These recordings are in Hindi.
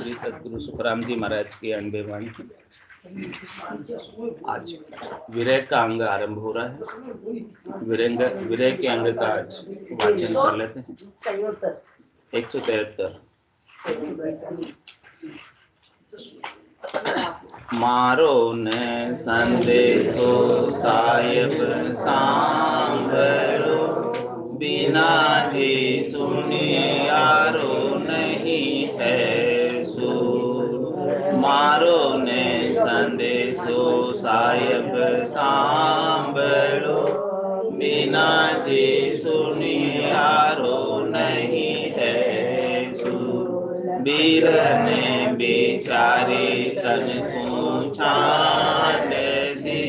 श्री सद्गुरु सुखराम जी महाराज की अनबे वाणी। आज विरह का अंग आरंभ हो रहा है। विरह के अंग का आज वाचन कर लेते हैं। 173। मारो ने संदेशो साहेब सांभळो, बिना जी सुनिए यारो नहीं है सूर। मारो ने संदेशो साहेब सांभळो, बिना जी सुनिए यारो नहीं है सूर। वीर ने बेचारे तन को छांड सी,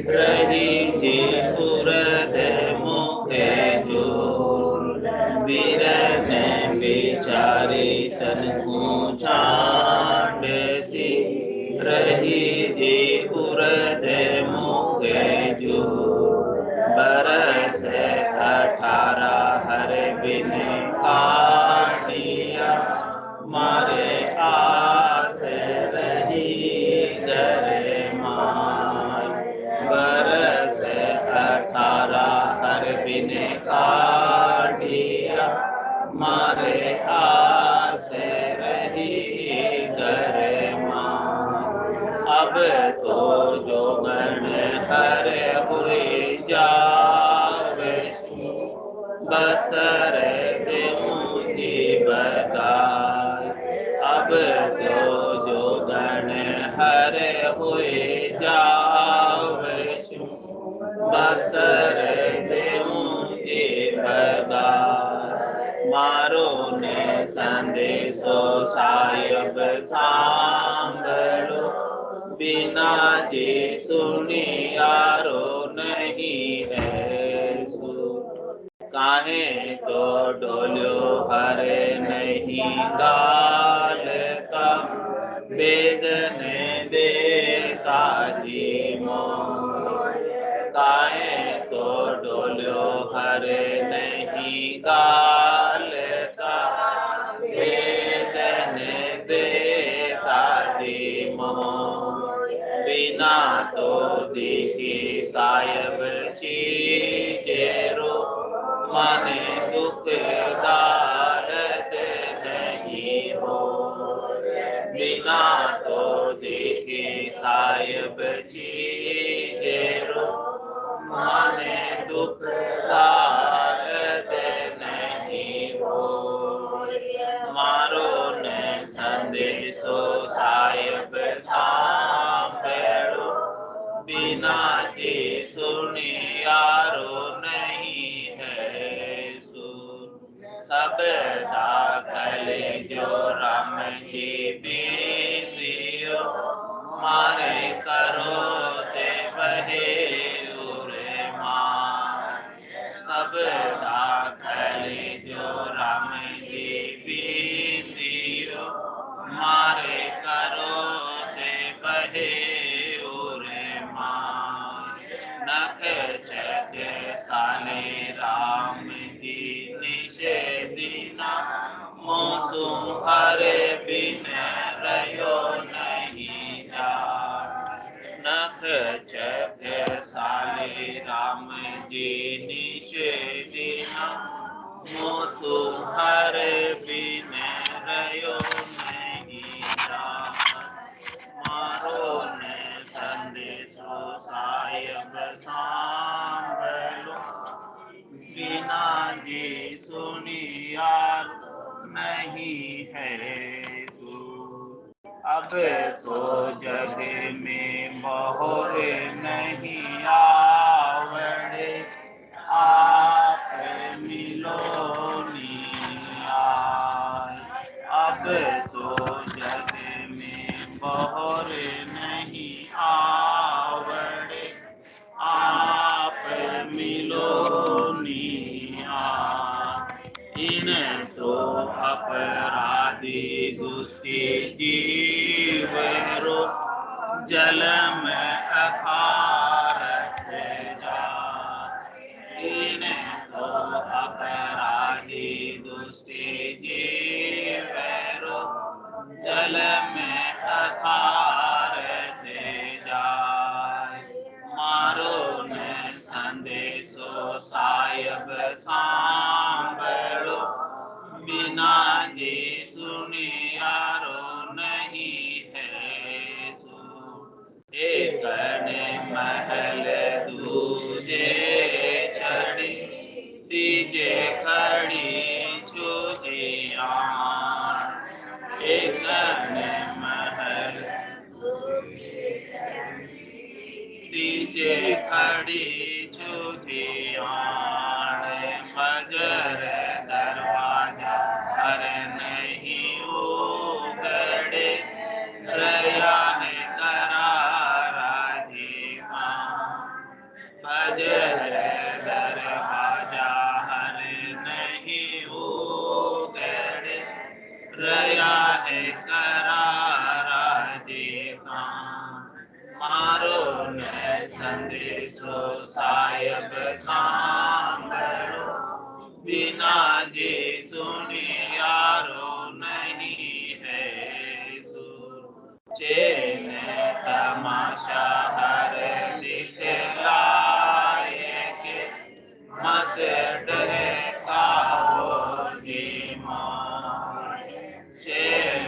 रही थी पुरद मुखे जोर। वीर ने बेचारे तन को छांड सी, रही थी पुरद मुखे जोर। बरस 18 हर बिन काटिया, मारे आस रही घर माय। बरस 18 हर बिन काटिया, मारे आस रही घर माय। अब तो जोगन हर हुए जावे, बस्तर देऊं की बधाई। अब तो जोगन हर हुए जावे, बस्तर देऊं की बधाई। मारो ने संदेशो साहेब सांभळो, बिना जी सुनी यारो नहीं है सूर। काहे तो डोल्यो हरे नहीं गाल का, बेदने देता जी मोर। काहे तो डोल्यो हरे नहीं गाल का, बेदने देता जी मोर। बिना तो देखी साहेब चीजेरो, माने दुख दारद नहीं हो। बिना तो देखे साहेब चीजेरो, माने दुख दारद नहीं हो। मारो ने संदेशो साहेब सांभळो, बिना जी सुनी यारो नहीं है सूर। सब दाखले जो राम जी बीतियो, मारे करो ते बहे उरे मान। सब दाखले जो राम जी बीतियो, मारे करो ते बहे उरे मान। नख चक साले राम की निषेधीना, मौसम हरे बिन रयो नहीं जान। नख चक साले राम जी निषेधीना, मौसम हरे बिन रयो नहीं जान। मारो ने संदेशो साहेब सांभळो, बिना जी सुनी यार नहीं है सूर। अब तो जग में बहुर नहीं आवड़े, आप मिलो नियाय। अब तो जग में बहुर नहीं आवड़े, आप मिलो नियाय। इन तो अपराधी दुष्टी जीवरो, जल में अखारत जाय। इन तो अपराधी दुष्टी जीवरो, जल में अथारते जाय। मारो ने संदेशो साहिब सांभळो, बिना जी सुनियारो नहीं है सो। एक ने महल दूजे चढ़ी, तीजे खड़ी छुदियाँ। एक ने महल तीजे खड़ी छुदियाँ। बजर दरवाजा हर नहीं उगड़े, रया है करारा दीवान। बजर दरवाजा हर नहीं उगड़े, रया है करारा दीवान। मारो ने संदेशो साहिब सांभळो, बिना जी सुनियारो नहीं है सो। चैन तमाशा हर दिखलाए के, मत डहकाओ धीमान। चैन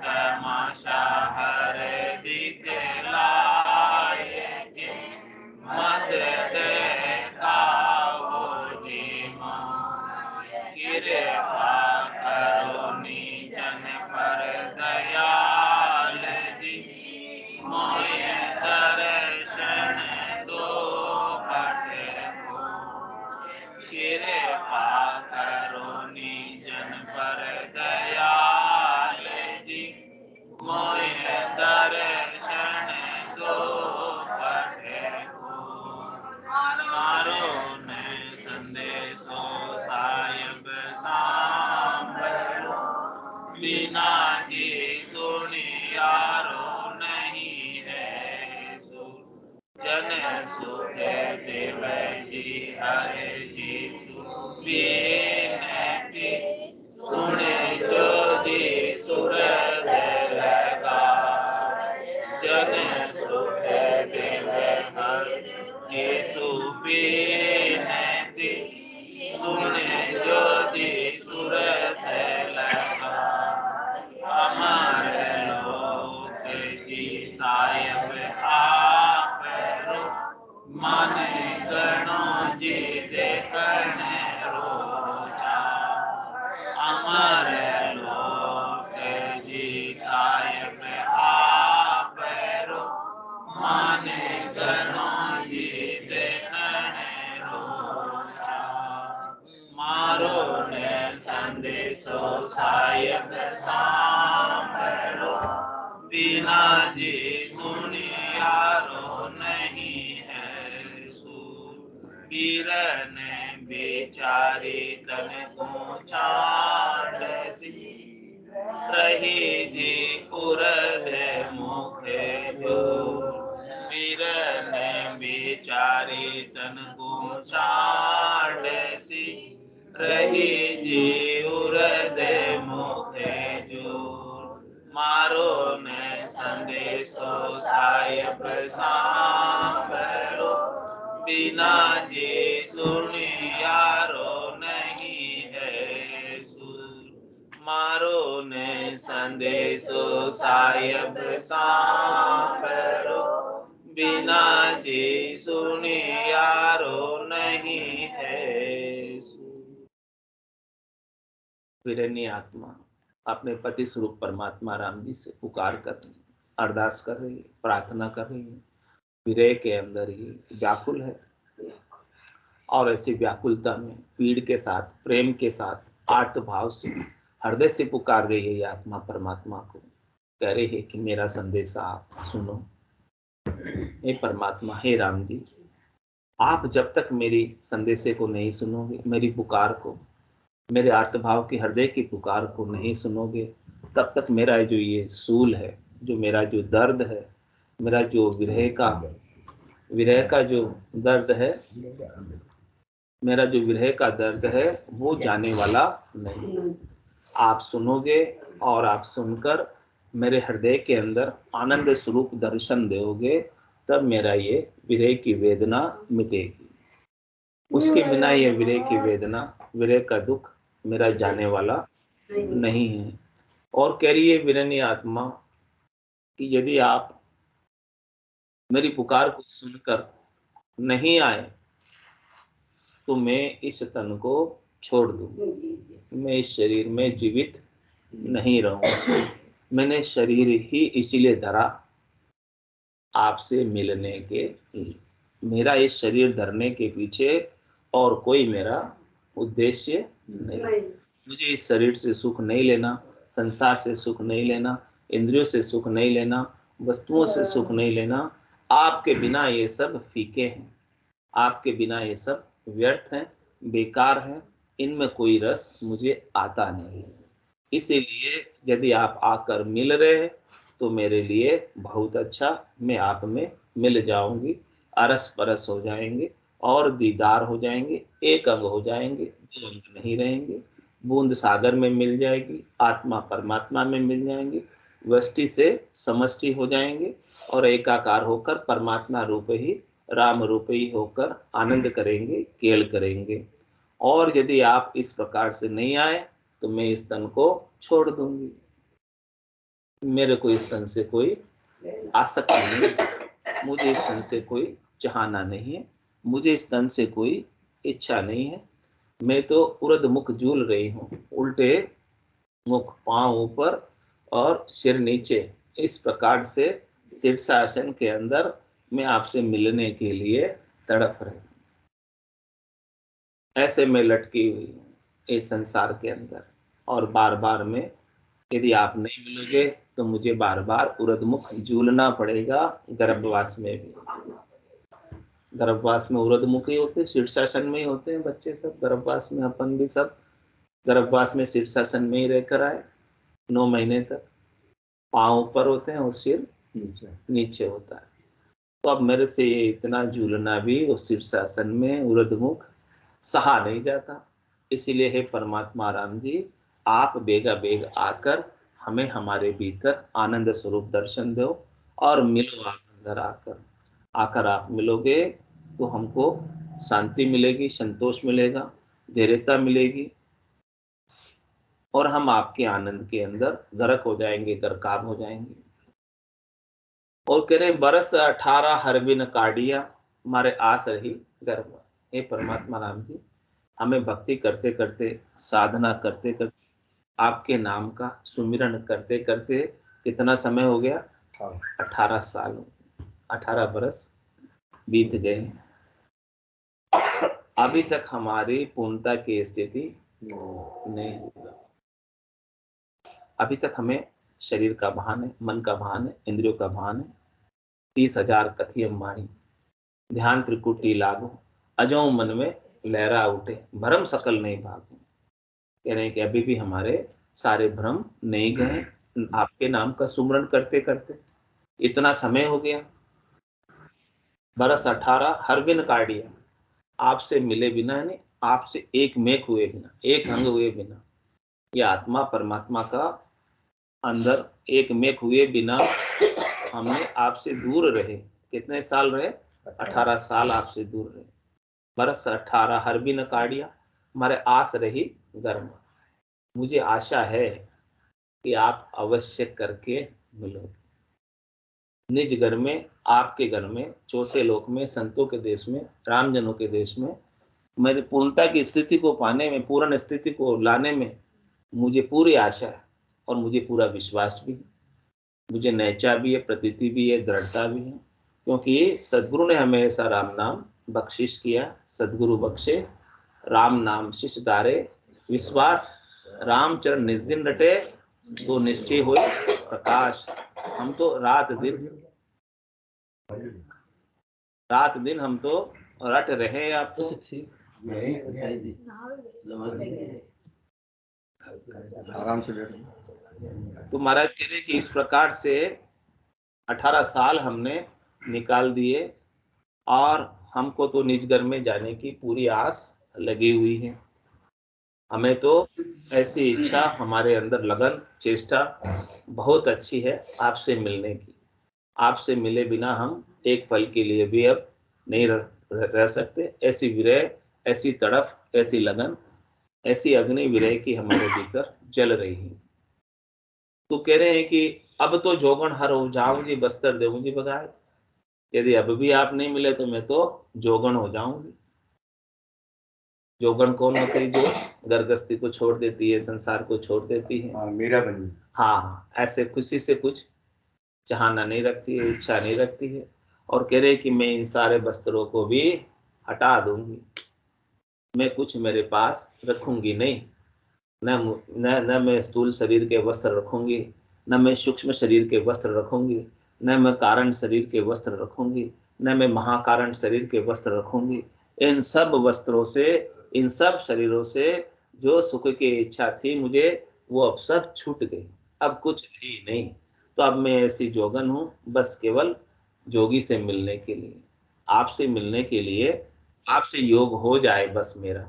तमाशा हर दिखलाए के, मत डहकाओ धीमान। कृपा करो निजन पर दयाल जी, मोय दर्शन दो पट को। कृपा करो निजन पर दयाल जी, मोय दर्शन दो पट को। मारो ने संदेशो साहिब सांभळो, बिना जी सुनियारो नहीं है सो। जन सुख देव जी हरे जी सुबिनती, सुने जो जी सुरत लगा। जन सुख देव हर जी सुबिनती, सुने जो जी सुरत लगा। हमारे लोक जी साहिब आप रो, माने गणो जी देखन रोचा। हमारे लोक जी साहिब आप रो, माने गणो जी देखन रोचा। मारो ने संदेशो साहिब सांभळो, बिना जी सुनियारो नहीं है सो। वीर ने बेचारी तन को चांडसी, रही जी पुरद मुख जो। वीर ने बेचारी तन को चांडसी, रही जी उरद मुख जो। मारो ने संदेशो साहिब सांभळो, बिना जी सुनियारो नहीं है सो। मारो ने संदेशो साहिब सांभळो, बिना जी सुनियारो नहीं है सो। वीरनी आत्मा अपने पति स्वरूप परमात्मा राम जी से पुकार कर रही, अरदास कर रही, प्रार्थना कर रही है। विरह के अंदर ही व्याकुल है, और ऐसी व्याकुलता में पीड़ के साथ, प्रेम के साथ, आर्त भाव से हृदय से पुकार रही है ये आत्मा परमात्मा को। कह रही है कि मेरा संदेशा आप सुनो। हे परमात्मा, हे राम जी, आप जब तक मेरी संदेशे को नहीं सुनोगे, मेरी पुकार को, मेरे आर्तभाव की हृदय की पुकार को नहीं सुनोगे, तब तक मेरा जो ये सूल है, जो मेरा जो दर्द है, मेरा जो विरह का जो दर्द है, मेरा जो विरह का दर्द है, वो जाने वाला नहीं। आप सुनोगे और आप सुनकर मेरे हृदय के अंदर आनंद स्वरूप दर्शन दोगे, तब मेरा ये विरह की वेदना मिटेगी। उसके बिना ये विरह की वेदना, विरह का दुख मेरा जाने वाला नहीं है। और कह रही है विरहनी आत्मा कि यदि आप मेरी पुकार को सुनकर नहीं आए तो मैं इस तन को छोड़ दूं, मैं इस शरीर में जीवित नहीं रहूंगा। मैंने शरीर ही इसीलिए धरा आपसे मिलने के लिए। मेरा इस शरीर धरने के पीछे और कोई मेरा उद्देश्य नहीं। मुझे इस शरीर से सुख नहीं लेना, संसार से सुख नहीं लेना, इंद्रियों से सुख नहीं लेना, वस्तुओं से सुख नहीं लेना। आपके बिना ये सब फीके हैं, आपके बिना ये सब व्यर्थ हैं, बेकार हैं, इनमें कोई रस मुझे आता नहीं। इसीलिए यदि आप आकर मिल रहे हैं तो मेरे लिए बहुत अच्छा, मैं आप में मिल जाऊंगी, अरस परस हो जाएंगे और दीदार हो जाएंगे, एक अंग हो जाएंगे, दो अंग नहीं रहेंगे। बूंद सागर में मिल जाएगी, आत्मा परमात्मा में मिल जाएंगे, वष्टि से समष्टि हो जाएंगे और एकाकार होकर परमात्मा रूप ही, राम रूप ही होकर आनंद करेंगे, केल करेंगे। और यदि आप इस प्रकार से नहीं आए तो मैं इस तन को छोड़ दूंगी। मेरे को इस तन से कोई आसक्ति नहीं है, मुझे इस तन से कोई चाहना नहीं है, मुझे इस तन से कोई इच्छा नहीं है। मैं तो उर्द मुख झूल रही हूँ, उल्टे मुख, पांव ऊपर और सिर नीचे, इस प्रकार से शीर्षासन के अंदर मैं आपसे मिलने के लिए तड़प रही हूँ। ऐसे मैं लटकी हुई हूँ इस संसार के अंदर, और बार बार में यदि आप नहीं मिलोगे तो मुझे बार बार उर्दमुख झूलना पड़ेगा। गर्भवास में भी, गर्भवास में उर्दमुख ही होते, शीर्षासन में ही होते हैं बच्चे सब। गर्भवास में अपन भी सब गर्भवास में शीर्षासन में ही रहकर आए 9 महीने तक। पांव ऊपर होते हैं और सिर नीचे होता है। तो अब मेरे से ये इतना झूलना भी उस शीर्षासन में उर्दमुख सहा नहीं जाता। इसीलिए हे परमात्मा राम जी, आप बेगा बेग आकर हमें हमारे भीतर आनंद स्वरूप दर्शन दो और मिलो। आप अंदर आकर आकर आप मिलोगे तो हमको शांति मिलेगी, संतोष मिलेगा, धैर्यता मिलेगी और हम आपके आनंद के अंदर गर्क हो जाएंगे, गर्काब हो जाएंगे। और कह रहे बरस 18 हर बिन काढ़िया, हमारे आस रही गर्भ। हे परमात्मा राम जी, हमें भक्ति करते करते, साधना करते करते, आपके नाम का सुमिरन करते करते कितना समय हो गया? 18 साल, 18 बरस बीत गए। अभी तक हमारी पूर्णता की स्थिति नहीं। अभी तक हमें शरीर का भान है, मन का भान है, इंद्रियों का भान है। 30,000 कथियम वाणी, ध्यान त्रिकुटी लागू, अजो मन में लहरा उठे, भ्रम सकल नहीं भागू। कह रहे हैं कि अभी भी हमारे सारे भ्रम नहीं गए, आपके नाम का सुमरन करते करते इतना समय हो गया। बरस 18 हर बिन काढ़िया, आपसे मिले बिना, नहीं आपसे एक मेक हुए बिना, एक अंग हुए बिना, ये आत्मा परमात्मा का अंदर एक मेक हुए बिना हमने आपसे दूर रहे। कितने साल रहे? 18 साल आपसे दूर रहे। बरस 18 हर बिन काढ़िया, हमारे आस रही गर्म। मुझे आशा है कि आप अवश्य करके मिलोगे। निज घर में, आपके घर में, चौथे लोक में, संतों के देश में, रामजनों के देश में, मेरी पूर्णता की स्थिति को पाने में, पूर्ण स्थिति को लाने में मुझे पूरी आशा है और मुझे पूरा विश्वास भी है। मुझे नैचा भी है, प्रतीति भी है, दृढ़ता भी है, क्योंकि सदगुरु ने हमें ऐसा राम नाम बख्शिश किया। सदगुरु बख्शे राम नाम शिष धारे, विश्वास रामचरण निज दिन रटे, तो निश्चय हो प्रकाश। हम तो रात दिन हम तो रट रहे। आप तो आराम से तो महाराज कह रहे कि इस प्रकार से 18 साल हमने निकाल दिए और हमको तो निज घर में जाने की पूरी आस लगी हुई है। हमें तो ऐसी इच्छा, हमारे अंदर लगन, चेष्टा बहुत अच्छी है आपसे मिलने की। आपसे मिले बिना हम एक पल के लिए भी अब नहीं रह सकते। ऐसी विरह, ऐसी तड़फ, ऐसी लगन, ऐसी अग्नि विरह की हमारे भीतर जल रही है। तो कह रहे हैं कि अब तो जोगन हर हो जाऊं जी, बस्तर देऊं जी बगाए। यदि अब भी आप नहीं मिले तो मैं तो जोगन हो जाऊंगी। जोगन कौन होती है? जो घर को छोड़ देती है, संसार को छोड़ देती है। हाँ, मेरा बनी। हाँ, ऐसे खुशी से कुछ चाहना नहीं रखती है, इच्छा नहीं रखती है। और कह रहे कि मैं इन सारे वस्त्रों को भी हटा दूंगी, मैं कुछ मेरे पास रखूंगी नहीं। न न न मैं स्थूल शरीर के वस्त्र रखूंगी, न मैं सूक्ष्म शरीर के वस्त्र रखूंगी, न मैं कारण शरीर के वस्त्र रखूंगी, न मैं महाकारण शरीर के वस्त्र रखूंगी। इन सब वस्त्रों से, इन सब शरीरों से जो सुख की इच्छा थी मुझे, वो अब सब छूट गई। अब कुछ ही नहीं। तो अब मैं ऐसी जोगन हूं, बस केवल जोगी से मिलने के लिए, आपसे मिलने के लिए, आपसे योग हो जाए बस मेरा,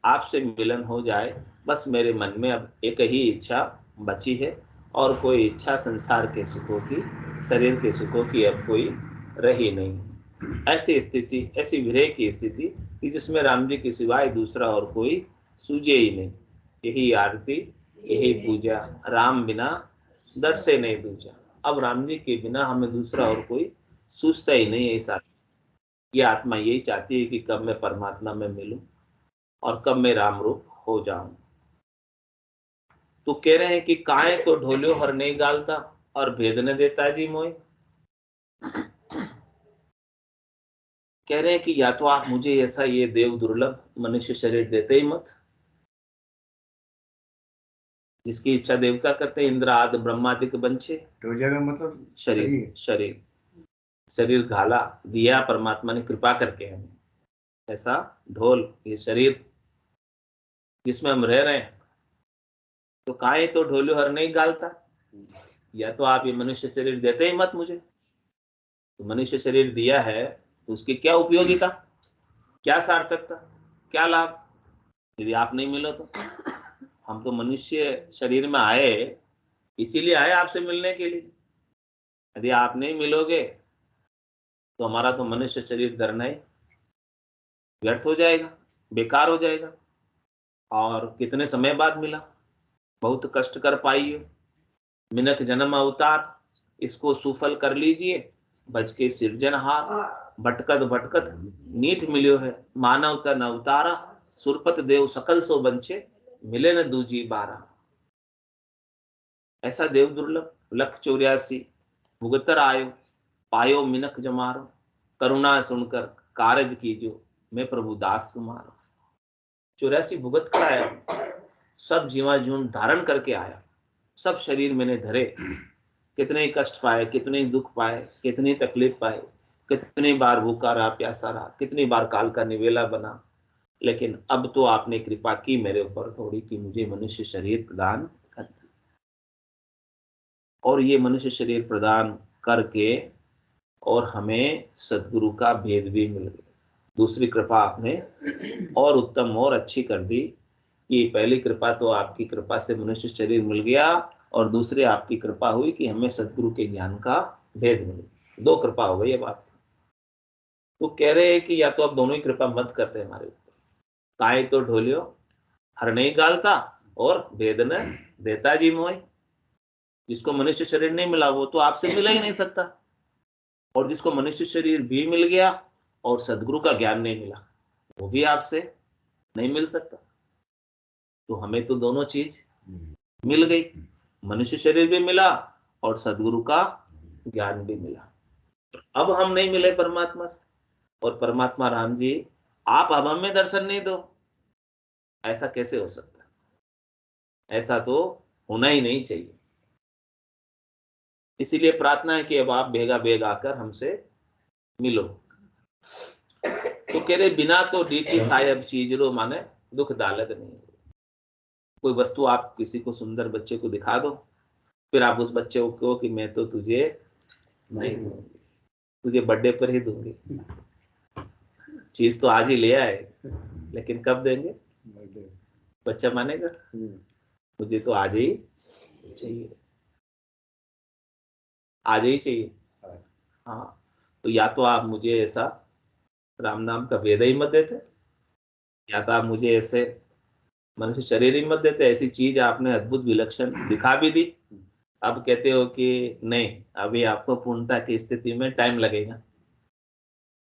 आपसे मिलन हो जाए बस। मेरे मन में अब एक ही इच्छा बची है, और कोई इच्छा संसार के सुखों की, शरीर के सुखों की अब कोई रही नहीं। ऐसी स्थिति, ऐसी विरह की स्थिति कि जिसमें राम जी के सिवाय दूसरा और कोई सूझे ही नहीं। यही आरती, यही पूजा, राम बिना दर्शे नहीं दूजा। अब राम जी के बिना हमें दूसरा और कोई सूझता ही नहीं है। ऐसा ये आत्मा यही चाहती है कि कब मैं परमात्मा में मिलूं और कब मैं राम रूप हो जाऊं। तो कह रहे हैं कि काहे तो ढोलियो हर नहीं गालता और भेद न देता जी मोय। कह रहे हैं कि या तो आप मुझे ऐसा ये देव दुर्लभ मनुष्य शरीर देते ही मत, जिसकी इच्छा देवता करते, इंद्र आदि ब्रह्मादिक बंछे। ढोलिया का मतलब शरीर, शरीर, शरीर घाला दिया परमात्मा ने कृपा करके हमें, ऐसा ढोल, ये शरीर जिसमें हम रह रहे हैं। तो काहे तो ढोलियो हर नहीं गालता, या तो आप ये मनुष्य शरीर देते ही मत मुझे। तो मनुष्य शरीर दिया है तो उसकी क्या उपयोगिता, क्या सार्थकता, क्या लाभ, यदि आप नहीं मिलो तो? हम तो मनुष्य शरीर में आए, इसीलिए आए आपसे मिलने के लिए। यदि आप नहीं मिलोगे तो हमारा तो मनुष्य शरीर धरना ही व्यर्थ हो जाएगा, बेकार हो जाएगा। और कितने समय बाद मिला, बहुत कष्ट कर पाई हो, मिनक जन्म अवतार, इसको सुफल कर लीजिए, बच के सिरजनहार। भटकत भटकत नीठ मिलियो है, मानव तन अवतारा, सुरपत देव सकल सो बंछे, मिले न दूजी बारा। ऐसा देव दुर्लभ, लख 84 भुगतर आयो, पायो मिनक जमारो, करुणा सुनकर कारज कीजो, मैं प्रभु दास तुम्हारा। 84 भुगत कर आया, सब जीवा जून धारण करके आया, सब शरीर मैंने धरे। कितने कष्ट पाए, कितने दुख पाए, कितनी तकलीफ पाए, कितनी बार भूखा रहा, प्यासा रहा, कितनी बार काल का निवेला बना। लेकिन अब तो आपने कृपा की मेरे ऊपर थोड़ी, कि मुझे मनुष्य शरीर प्रदान कर, और ये मनुष्य शरीर प्रदान करके और हमें सदगुरु का भेद भी मिल गया। दूसरी कृपा आपने और उत्तम और अच्छी कर दी, कि पहली कृपा तो आपकी कृपा से मनुष्य शरीर मिल गया, और दूसरी आपकी कृपा हुई कि हमें सदगुरु के ज्ञान का भेद मिल गया। दो कृपा हो गई अब आप। तो कह रहे हैं कि या तो आप दोनों ही कृपा मत करते हमारे ऊपर। काय तो ढोलियो हर नहीं गालता और भेद न देता जी मोय। जिसको मनुष्य शरीर नहीं मिला वो तो आपसे मिल ही नहीं सकता, और जिसको मनुष्य शरीर भी मिल गया और सदगुरु का ज्ञान नहीं मिला, वो भी आपसे नहीं मिल सकता। तो हमें तो दोनों चीज मिल गई, मनुष्य शरीर भी मिला और सदगुरु का ज्ञान भी मिला। अब हम नहीं मिले परमात्मा से, और परमात्मा राम जी आप अब हमें दर्शन नहीं दो, ऐसा कैसे हो सकता है? ऐसा तो होना ही नहीं चाहिए। इसीलिए प्रार्थना है कि अब आप बेगा बेग आकर हमसे मिलो। तो कह रहे बिना तो डीठी साहेब चीज रो, माने दुख दालत नहीं। कोई वस्तु आप किसी को, सुंदर बच्चे को दिखा दो, फिर आप उस बच्चे को कहो कि मैं तो तुझे नहीं दूंगी, तुझे बर्थडे पर ही दूंगी। चीज तो आज ही ले आए, लेकिन कब देंगे? बच्चा मानेगा? मुझे तो आज ही चाहिए, आज ही चाहिए। हाँ, तो या तो आप मुझे ऐसा राम नाम का वेद ही मत देते, या तो आप मुझे ऐसे मनुष्य शरीर ही मत देते। ऐसी चीज आपने अद्भुत विलक्षण दिखा भी दी, अब कहते हो कि नहीं, अभी आपको पूर्णता की स्थिति में टाइम लगेगा।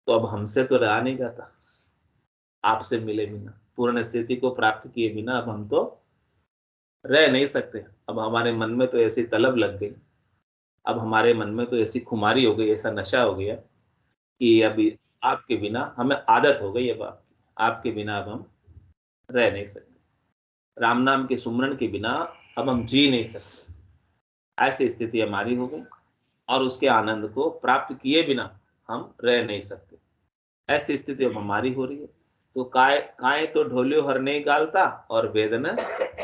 तो अब हमसे तो रहा नहीं जाता, आपसे मिले बिना, पूर्ण स्थिति को प्राप्त किए बिना अब हम तो रह नहीं सकते। अब हमारे मन में तो ऐसी तलब लग गई, अब हमारे मन में तो ऐसी खुमारी हो गई, ऐसा नशा हो गया कि अभी आपके बिना हमें आदत हो गई। अब आपके बिना अब हम रह नहीं सकते, राम नाम के सुमरन के बिना अब हम जी नहीं सकते। ऐसी स्थिति हमारी हो गई, और उसके आनंद को प्राप्त किए बिना हम रह नहीं सकते। ऐसी स्थिति अब हमारी हो रही है। तो काय तो ढोलियो हर नहीं गालता, और वेदना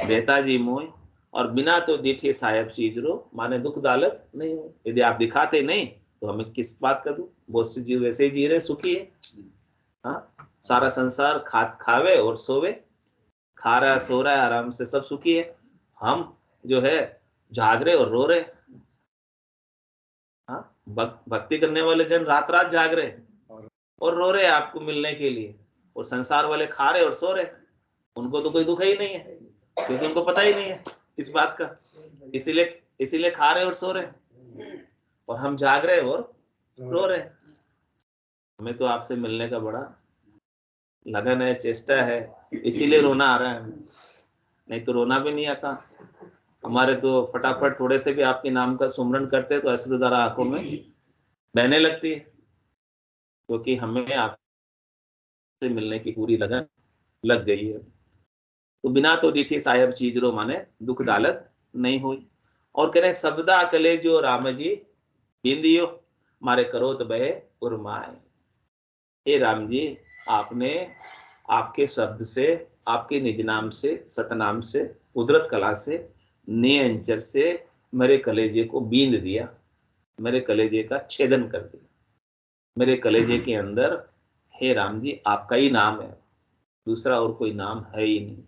देता जी मोय, और बिना तो दिखे साहेब चीजरो, माने दुख दालत नहीं हो। यदि आप दिखाते नहीं तो हमें किस बात का दुख? बहुत से जीव वैसे ही जी रहे, सुखी है। हाँ, सारा संसार खावे और सोवे, खा रहा है, सो रहा है, आराम से सब सुखी है। हम जो है जाग रहे और रो रहे। हाँ, भक्ति करने वाले जन रात रात जाग रहे और रो रहे आपको मिलने के लिए, और संसार वाले खा रहे और सो रहे। उनको तो कोई दुख ही नहीं है, क्योंकि उनको पता ही नहीं है इस बात का, इसीलिए खा रहे और सो रहे, और हम जाग रहे और रो रहे। हमें तो आपसे मिलने का बड़ा लगन है, चेष्टा है, इसीलिए रोना आ रहा है, नहीं तो रोना भी नहीं आता हमारे। तो फटाफट थोड़े से भी आपके नाम का सुमरन करते तो अश्रुधारा आंखों में बहने लगती है, क्योंकि हमें आपसे मिलने की पूरी लगन लग गई है। तो बिना तो डिठी साहेब चीजरो, माने दुख दालत नहीं हुई। और कह रहे सबदा कले जो राम जी बिंदियो, मारे करोत बहे उर्माए। हे राम जी, आपने आपके शब्द से, आपके निज नाम से, सतनाम से, कुदरत कला से, नियंचर से मेरे कलेजे को बींद दिया, मेरे कलेजे का छेदन कर दिया। मेरे कलेजे के अंदर, हे राम जी, आपका ही नाम है, दूसरा और कोई नाम है ही नहीं।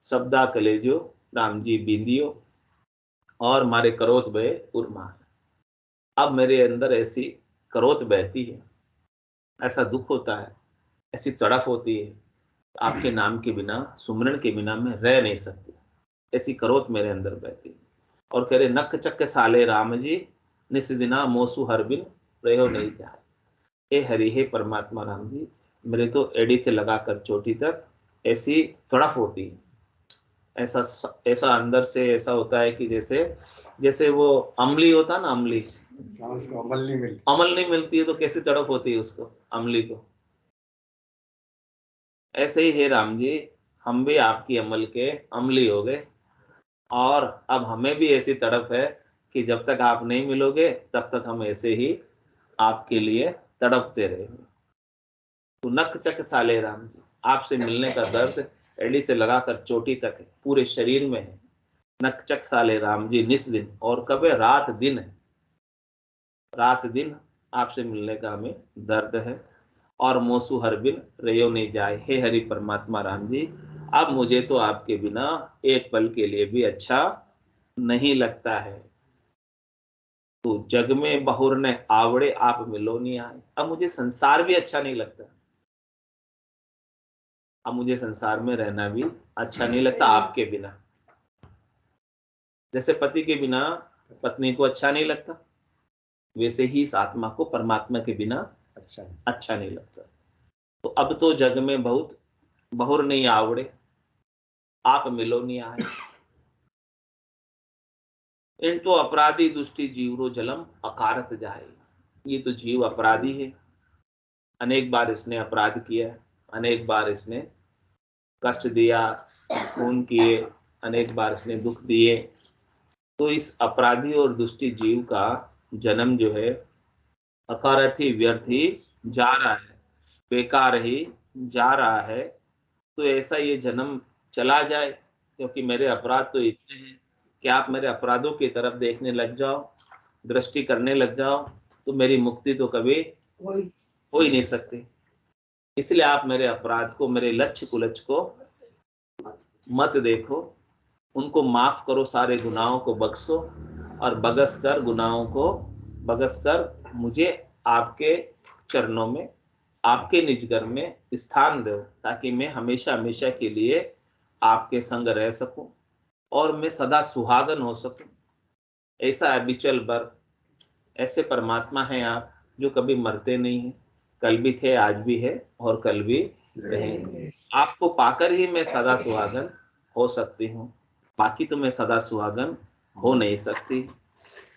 शब्दा कलेजो राम जी बींदियो, और मारे करोत बहे उर्मा। अब मेरे अंदर ऐसी करोत बहती है, ऐसा दुख होता है, ऐसी तड़फ होती है, आपके नाम के बिना, सुमरन के बिना मैं रह नहीं सकती। ऐसी करोत मेरे अंदर बहती है। और कह रहे नक चक्क साले राम जी, निस्दिना मोसु हर बिन प्रयो नहीं जाए। हे हरि, हे परमात्मा राम जी, मेरे तो एड़ी से लगाकर चोटी तक ऐसी तड़फ होती है, ऐसा ऐसा अंदर से ऐसा होता है कि जैसे जैसे वो अमली होता ना, अमली, उसको अमल नहीं मिलती, अमल नहीं मिलती है तो कैसी तड़प होती है उसको, अमली को। ऐसे ही है राम जी, हम भी आपकी अमल के अमली हो गए, और अब हमें भी ऐसी तड़प है कि जब तक आप नहीं मिलोगे तब तक हम ऐसे ही आपके लिए तड़पते रहेंगे। तो नक चक साले राम जी, आपसे मिलने का दर्द एड़ी से लगाकर चोटी तक है, पूरे शरीर में है। नक चक साले राम जी निस दिन, और कब है? रात दिन है, रात दिन आपसे मिलने का हमें दर्द है। और मोसू हर बिन रयो नहीं जाए। हे हरि परमात्मा राम जी, अब मुझे तो आपके बिना एक पल के लिए भी अच्छा नहीं लगता है। तो जग में बहुर ने आवड़े, आप मिलो नहीं आए। अब मुझे संसार भी अच्छा नहीं लगता, अब मुझे संसार में रहना भी अच्छा नहीं लगता आपके बिना। जैसे पति के बिना पत्नी को अच्छा नहीं लगता, वैसे ही इस आत्मा को परमात्मा के बिना अच्छा नहीं लगता। तो अब तो जग में बहुत बहुर नहीं आवड़े, आप मिलो नहीं आए। इन तो अपराधी दुष्टि जीवरो जलम अकारत जाए। ये तो जीव अपराधी है, अनेक बार इसने अपराध किया, अनेक बार इसने कष्ट दिया, खून किए, अनेक बार इसने दुख दिए। तो इस अपराधी और दुष्टि जीव का जन्म जो है अकारत ही, व्यर्थ ही जा रहा है, बेकार ही जा रहा है। तो ऐसा ये जन्म चला जाए, क्योंकि मेरे अपराध तो इतने हैं कि आप मेरे अपराधों की तरफ देखने लग जाओ, दृष्टि करने लग जाओ, तो मेरी मुक्ति तो कभी हो ही नहीं सकती। इसलिए आप मेरे अपराध को, मेरे लक्ष्य कुलक्ष्य को मत देखो, उनको माफ करो, सारे गुनाहों को बख्शो और बगस कर गुनाहों को बगस कर मुझे आपके चरणों में, आपके निजगर में स्थान दो, ताकि मैं हमेशा हमेशा के लिए आपके संग रह सकूं और मैं सदा सुहागन हो सकूं। ऐसा अविचल बर, ऐसे परमात्मा हैं आप जो कभी मरते नहीं हैं, कल भी थे, आज भी है और कल भी रहेंगे। आपको पाकर ही मैं सदा सुहागन हो सकती हूँ, बाकी तो मैं सदा सुहागन हो नहीं सकती।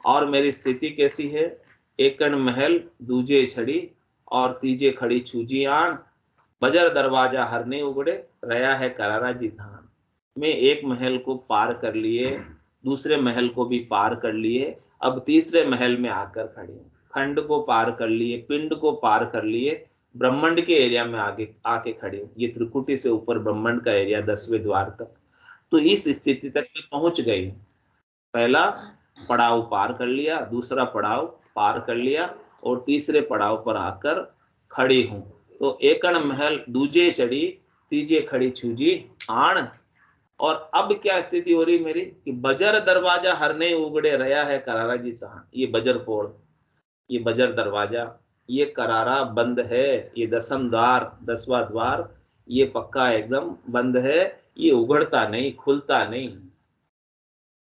और मेरी स्थिति कैसी है? एकन महल दूजे छड़ी और तीजे खड़ी छूजी आन, बजर दरवाजा हर नहीं उगड़े, रया है करारा जी धान। मैं एक महल को पार कर लिए, दूसरे महल को भी पार कर लिए, अब तीसरे महल में आकर खड़े हूं। खंड को पार कर लिए, पिंड को पार कर लिए, ब्रह्मांड के एरिया में आगे आके खड़े हूं। ये त्रिकुटी से ऊपर ब्रह्मांड का एरिया 10वें द्वार तक। तो इस स्थिति तक मैं पहुंच गई। पहला पड़ाव पार कर लिया, दूसरा पड़ाव पार कर लिया और तीसरे पड़ाव पर आकर खड़ी हूं। तो एकण महल दूजे चढ़ी, तीजे खड़ी छूजी आण। और अब क्या स्थिति हो रही मेरी कि बजर दरवाजा हर नहीं उगड़े, रहा है करारा जी तहां। ये बजर पोड़, ये बजर दरवाजा, ये करारा बंद है। ये 10वां द्वार, 10वां द्वार ये पक्का एकदम बंद है, ये उगड़ता नहीं, खुलता नहीं।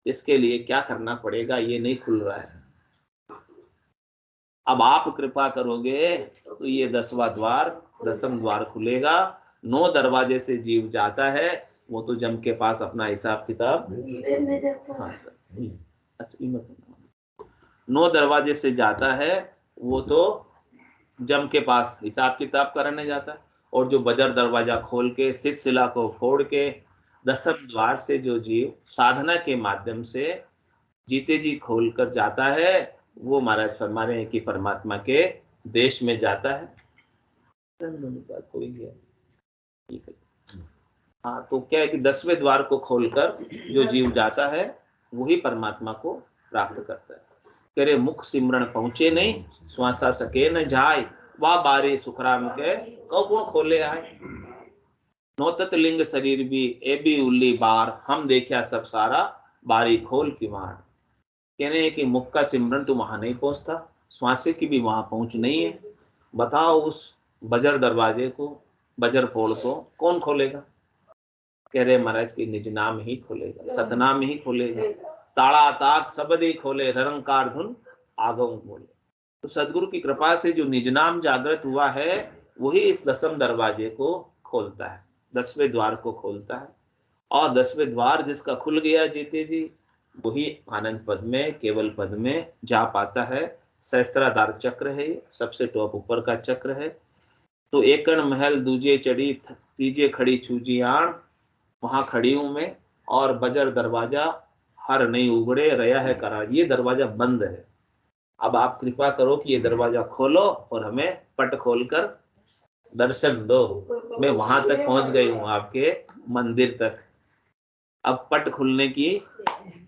इसके लिए क्या करना पड़ेगा? ये नहीं खुल रहा है। अब आप कृपा करोगे तो ये 10वां द्वार, 10वां द्वार खुलेगा। 9 दरवाजे से जीव जाता है, वो तो जम के पास अपना हिसाब किताब, हाँ, अच्छा 9 दरवाजे से जाता है, वो तो जम के पास हिसाब किताब करने जाता है। और जो बजर दरवाजा खोल के, सिलसिला को फोड़ के 10वें द्वार से जो जीव साधना के माध्यम से जीते जी खोल कर जाता है, वो महाराज फरमा रहे हैं कि परमात्मा के देश में जाता है। हाँ, तो क्या है कि 10वें द्वार को खोलकर जो जीव जाता है वही परमात्मा को प्राप्त करता है। कह रहे मुख सिमरण पहुंचे नहीं, श्वासा सके न जाय, वाह बारे सुखराम के कौ गुण खोले आए। नौतत लिंग शरीर भी ए भी उल्ली बार, हम देखा सब सारा बारी खोल की मार। कह रहे हैं कि मुख का सिमरन तो वहां नहीं पहुंचता, श्वासे की भी वहां पहुंच नहीं है। बताओ उस बजर दरवाजे को, बजर पोल को कौन खोलेगा? कह रहे महाराज की निज नाम ही खोलेगा, सतनाम ही खोलेगा। ताड़ा ताक शब्द ही खोले, रंकार धुन आगम बोले। तो सदगुरु की कृपा से जो निज नाम जागृत हुआ है वही इस 10वें दरवाजे को खोलता है, 10वें द्वार को खोलता है। और 10वें द्वार जिसका खुल गया जीते जी, वही आनंद पद में, केवल पद में जा पाता है। सहस्त्राधार चक्र है, सबसे टॉप ऊपर का चक्र है। तो एकण महल दूजे चढ़ी, तीजे खड़ी छूजी आण, वहां खड़ी हूं मैं। और बजर दरवाजा हर नहीं उगड़े, रहा है करार। ये दरवाजा बंद है। अब आप कृपा करो कि ये दरवाजा खोलो और हमें पट खोलकर दर्शन दो। मैं वहां तक पहुंच गई हूं, आपके मंदिर तक। अब पट खुलने की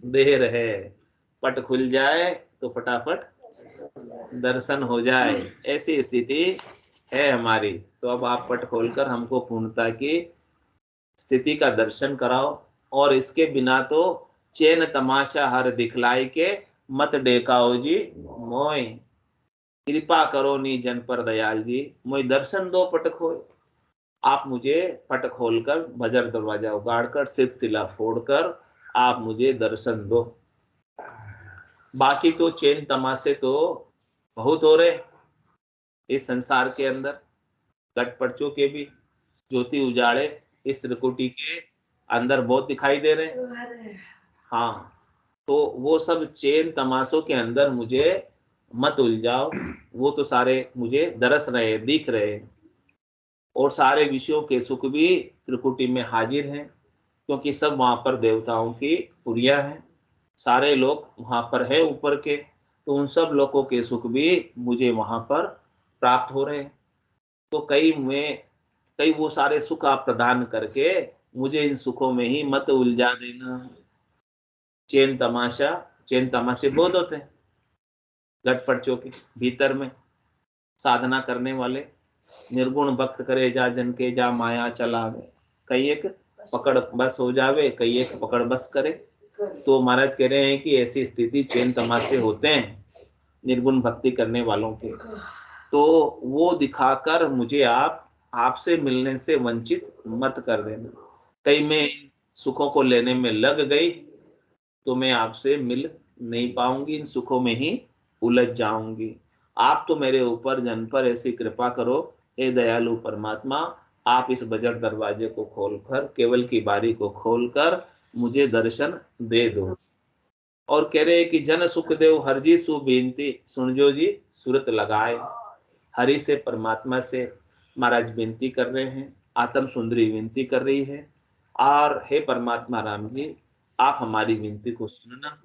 देर है। पट खुल जाए तो फटाफट दर्शन हो जाए, ऐसी स्थिति है हमारी। तो अब आप पट खोलकर हमको पूर्णता की स्थिति का दर्शन कराओ। और इसके बिना तो चैन तमाशा हर दिखलाई के, मत डेकाओ जी मोय। कृपा करो नी जन पर दयाल जी, मोय दर्शन दो पट खोल। आप मुझे पट खोलकर, बजर दरवाजा उगाड़कर, सिलसिला फोड़कर आप मुझे दर्शन दो। बाकी तो चैन तमाशे तो बहुत हो रहे इस संसार के अंदर। गट पर्चों के भी ज्योति उजाड़े इस त्रिकुटी के अंदर बहुत दिखाई दे रहे हैं। हाँ, तो वो सब चैन तमाशों के अंदर मुझे मत उलझाओ। वो तो सारे मुझे दरस रहे, दिख रहे। और सारे विषयों के सुख भी त्रिकुटी में हाजिर हैं, क्योंकि सब वहां पर देवताओं की पुरिया है। सारे लोग वहां पर है ऊपर के, तो उन सब लोगों के सुख भी मुझे वहां पर प्राप्त हो रहे हैं। तो कई वो सारे सुख आप प्रदान करके मुझे इन सुखों में ही मत उलझा देना। चैन तमाशे बहुत होते हैं गट पर्चों के भीतर में। साधना करने वाले निर्गुण भक्त करे जा जन के, जा माया चलावे, कई एक पकड़ बस हो जावे, कई एक पकड़ बस करे। तो महाराज कह रहे हैं कि ऐसी स्थिति चैन तमाशे होते हैं निर्गुण भक्ति करने वालों के, तो वो दिखाकर मुझे आपसे मिलने से वंचित मत कर देना। कहीं मैं सुखों को लेने में लग गई तो मैं आपसे मिल नहीं पाऊंगी, इन सुखों में ही उलझ जाऊंगी। आप तो मेरे ऊपर जन पर ऐसी कृपा करो, हे दयालु परमात्मा, आप इस बजट दरवाजे को खोलकर, केवल की बारी को खोलकर मुझे दर्शन दे दो। और कह रहे हैं कि जन सुख देव हरजी सु बेनती, सुनजो जी सूरत लगाए। हरि से, परमात्मा से महाराज विनती कर रहे हैं, आत्म सुंदरी विनती कर रही है, और हे परमात्मा राम जी, आप हमारी विनती को सुनना।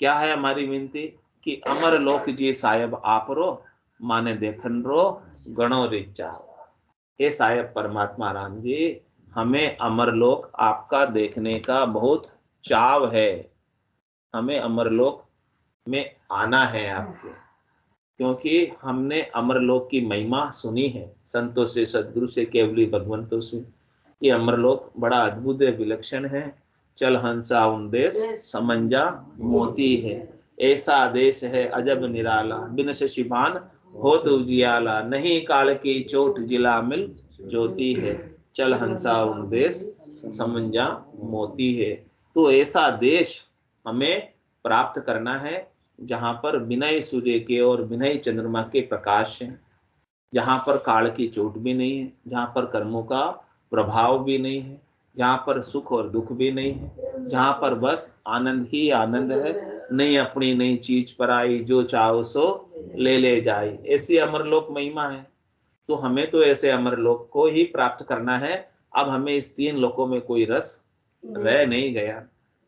क्या है हमारी विनती? कि अमर लोक जी साहेब आप रो, माने देखन रो गणो रिचा। हे साहेब परमात्मा राम जी, हमें अमरलोक आपका देखने का बहुत चाव है, हमें अमरलोक में आना है आपके, क्योंकि हमने अमरलोक की महिमा सुनी है संतों से, सदगुरु से, केवली भगवंतों से। ये अमरलोक बड़ा अद्भुत है, विलक्षण है। चल हंसा उन देश समंजा मोती है, ऐसा देश है अजब निराला, बिन शिबान हो तो उजियाला, नहीं काल की चोट जिला मिल ज्योति है, चल हंसा उन देश समंजा मोती है। तो ऐसा देश हमें प्राप्त करना है जहां पर बिना ही सूर्य के और बिना ही चंद्रमा के प्रकाश है, जहां पर काल की चोट भी नहीं है, जहां पर कर्मों का प्रभाव भी नहीं है, जहां पर सुख और दुख भी नहीं है, जहां पर बस आनंद ही आनंद है, नहीं अपनी नहीं चीज पर आई, जो चाहो सो ले ले जाए। ऐसी अमरलोक महिमा है। तो हमें तो ऐसे अमरलोक को ही प्राप्त करना है। अब हमें इस तीन लोकों में कोई रस रह नहीं गया,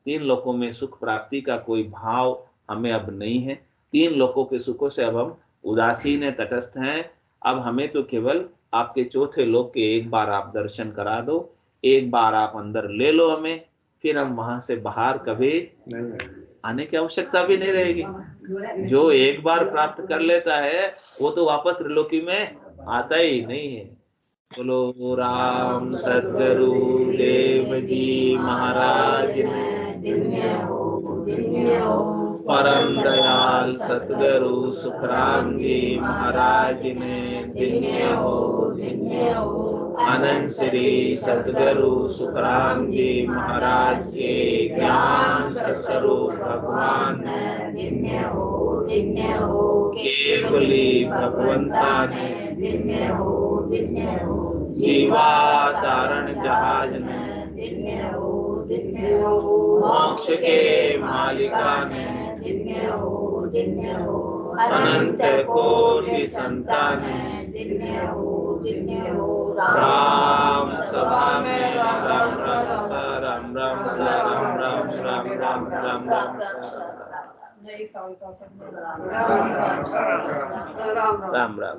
तीन लोकों में सुख प्राप्ति का कोई भाव हमें अब नहीं है, तीन लोकों के सुखों से अब हम उदासीन है, तटस्थ हैं। अब हमें तो केवल आपके चौथे लोक के एक बार आप दर्शन करा दो, एक बार आप अंदर ले लो हमें, फिर हम वहां से बाहर कभी आने की आवश्यकता भी नहीं रहेगी। जो एक बार प्राप्त कर लेता है वो तो वापस त्रिलोकी में आता ही नहीं है। बोलो राम सद्गुरु देव जी महाराज परम दयाल सतगुरु सुखराम जी महाराज ने धन्य हो। अनंत श्री सतगुरु सुखराम जी महाराज के ज्ञान स्वरूप भगवान धन्य हो। केवली भगवंता ने धन्य हो। जीवा तारण जहाज ने धन्य हो। मोक्ष के मालिका ने धन्य हो। अनंत कोटि संतान धन्य हो। राम सभा में राम राम राम राम राम राम राम राम राम राम राम राम।